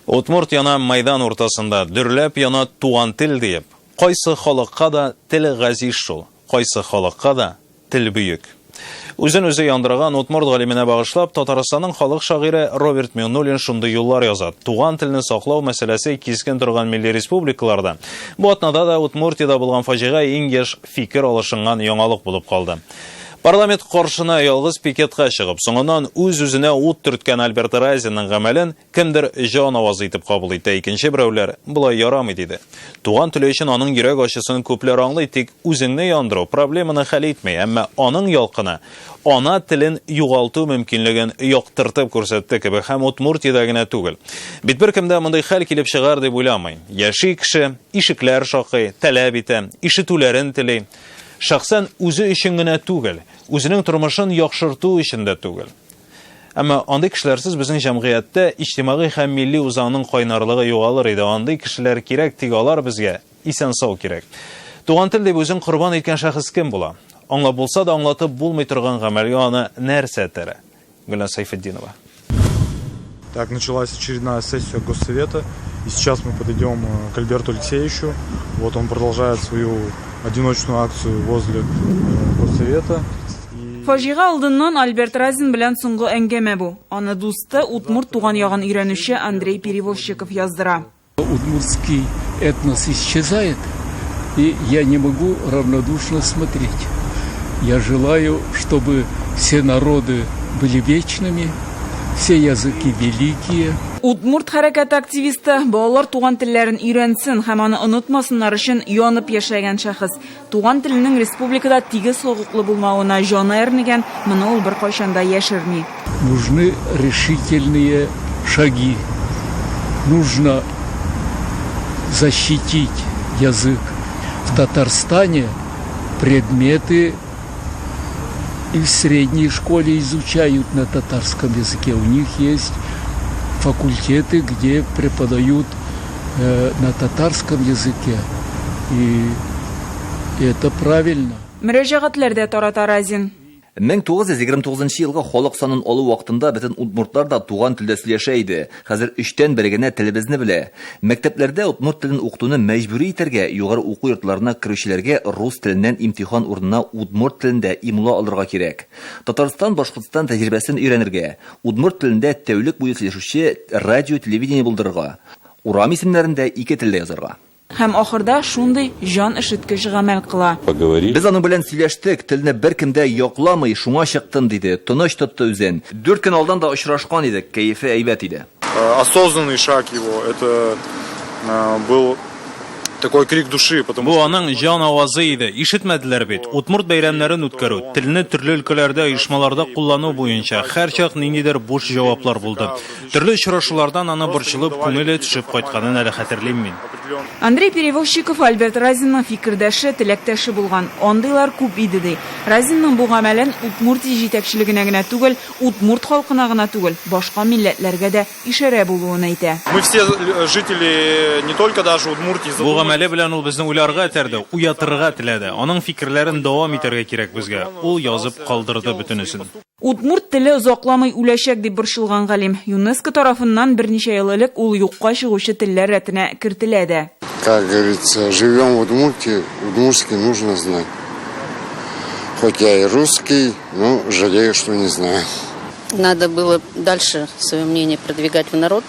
Удмурт яна майдан уртасында дөрләп яна туган тел диеп, кайсы халыкка да тел газиз шул, кайсы халыкка да тел бөек. Үзен-үзе яндырган Удмурт галименә багышлап, Татарстанның халык шагыйре Роберт Миңнуллин шундый юллар яза. Туган телне саклау мәсьәләсе кискен торган милли республикаларда. Бу атнада да Удмуртиядә булган фаҗига иң яшь фикер алышынган яңалык булып калды. Парламент каршына ялгыз пикетка чыгып, соңыннан үз-үзенә ут төрткән Альберт Разинның гамәлен кемдер җан авазы итеп кабул итә, икенче берәүләр булай ярамый диде. Туган теле өчен аның йөрәк ачысын күпләр аңлый, тик үзеңне яндыру проблеманы хәл итми, әмма аның ялкыны ана телен югалту мөмкинлеген яктыртып күрсәтте кебек һәм Удмуртиядә генә түгел. Бит беркемдә мондай хәл килеп чыгар дип уйламый. Яши кеше, ишекләр шакый, таләп итә, ишетүләрен тели. Шәхсән үзе өчен генә түгел, үзенең тормышын яхшырту өчен дә түгел. Әмма андый кешеләрсез безнең җәмгыятьтә иҗтимагый һәм милли үзаңның кайнарлыгы югалыр иде. Андый кешеләр кирәк, тик алар безгә исән-сау кирәк. Туган тел дип үзен корбан иткән шәхес кем була? Аңлап булса да аңлатып булмый торган гамәлгә аны нәрсә тәрә? Гөлнар Сайфетдинова. Так, началась очередная сессия Госсовета, и сейчас мы подойдем к Альберту Алексеевичу. Вот он продолжает свою одиночную акцию возле Госсовета. Фаҗига алдыннан Альберт Разин белән соңгы әңгәмә бу. Аны дусты Удмурт туган ягын өйрәнүче Андрей Перевозчиков яздыра. Удмуртский этнос исчезает, и я не могу равнодушно смотреть. Я желаю, чтобы все народы были вечными, все языки великие. Удмурт хәрәкәт активисты балалар туган телләрен өйрәнсен һәм аны онытмасыннар өчен янып яшәгән шәхес. Туган теленең республикада тигез хокуклы булмавына җаны әрнегән, моны ул беркайчан да яшерми. Нужны решительные шаги. Нужно защитить язык. В Татарстане предметы и в средней школе изучают на татарском языке. У них есть факультеты, где преподают на татарском языке. И это правильно. Мөрәҗәгатьләрдә тарата Разин. 1929 елга халык санын алу вакытында бөтен удмуртлар да туган телдә сөйләшә иде. Хәзер 3тән бер генә телебезне белә. Мәктәпләрдә удмурт телен укытуны мәҗбүри итәргә, югары уку йортларына керүчеләргә рус теленнән имтихан урынына удмурт телендә имла алырга кирәк. Татарстан, Башкортстан тәҗрибәсен өйрәнергә, удмурт телендә тәүлек буе сөйләшүче радио, телевидение булдырырга, урам исемнәрендә 2 телдә язарга. Һәм ахырда шундый җан ишеткеч гамәл кыла. Без аның белән сөйләштек, телне беркемдә якламый, шуңа чыктым диде. Тыныч тотты үзен. 4 көн алдан да очрашкан идек, кәефе әйбәт иде. Осознанный шаг его, это был такой крик души, потому Бу аның җан авазы иде. Ишетмәделәр бит. Удмурт бәйрәмнәрен үткәрү, телне төрле өлкәләрдә, оешмаларда куллану буенча һәрчак ниндидер буш җаваплар булды. Төрле очрашулардан аны борчылып, күңеле төшеп кайтканын әле хәтерлим мин. Андрей Перевозчиков Альберт Разинның фикердәше, теләктәше булган. Андыйлар күп иде ди. Разинның бу гамәлен Удмуртия җитәкчелегенә генә түгел, Удмурт халкына гына түгел, башка милләтләргә дә ишарә булуын әйтә. Мы все жители не только даже Удмуртии. Бу гамәле белән ул безне уйларга тәрде, уятырга теләде. Аның фикерләрен дәвам итәргә кирәк безгә. Ул язып калдырды бөтенесен. Удмурт теле озакламый үләчәк дип борчылган галим. ЮНЕСКО тарафыннан берничә ел элек ул юкка чыгучы телләр рәтенә кертелә дә. Как говорится, живем в Удмуртии, удмуртский нужно знать. Хоть я и русский, но жалею, что не знаю. Надо было дальше свое мнение продвигать в народ,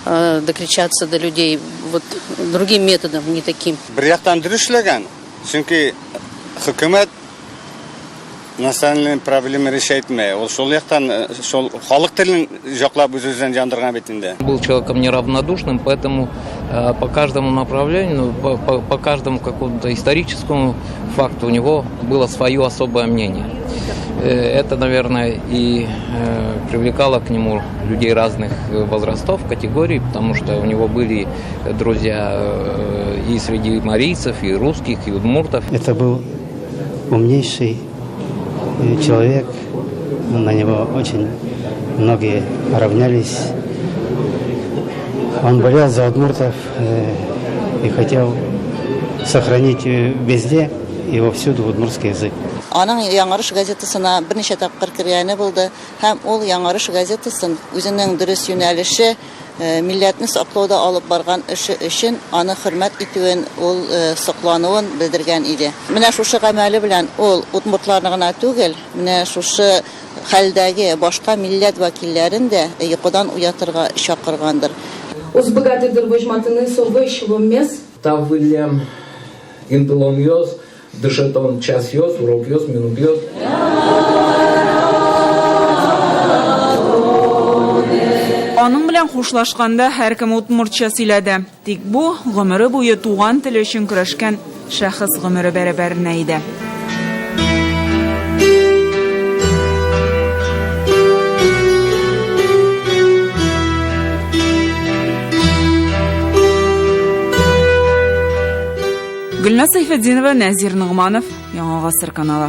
докричаться до людей вот другим методом, не таким. Биряктан дөрүшләгән, чөнки хөкүмәт национальный проблемы решает мы. Вот шул яктан шул халык телен жаклап үзен жандырган бетинде. Был человеком неравнодушным, поэтому по каждому направлению, по каждому какому-то историческому факту у него было свое особое мнение. Это, наверное, и привлекало к нему людей разных возрастов, категорий, потому что у него были друзья и среди марийцев, и русских, и удмуртов. Это был умнейший человек, на него очень многие равнялись. Он болел за удмуртов и хотел сохранить везде и вовсюду удмуртский язык. Аның Яңарыш газетасына берничә тапкыр кергәне булды һәм ул Яңарыш газетасын үзенең дөрес юнәлеше, милләтне саклауда алып барган эше өчен аны хөрмәт итүен, ул саклануын белдергән иде. Менә шушы гамәле белән ул удмуртларны гына түгел, менә шушы хәлдәге башка милләт вәкилләрен дә йокыдан уятырга чакыргандыр. Узбыгатыдыр вожматыны совыш вомес. Тавылем интылом йоз, дышетон час йоз, урок йоз, минут йоз. Аның белән хушлашканда һәркем удмуртча сөйләде. Тик бу гомере буе туган теле өчен көрәшкән шәхес гомере бәрабәренә иде. Гөлназ Сайфетдинова, Назир Нугманов, Яңа Гасыр каналы.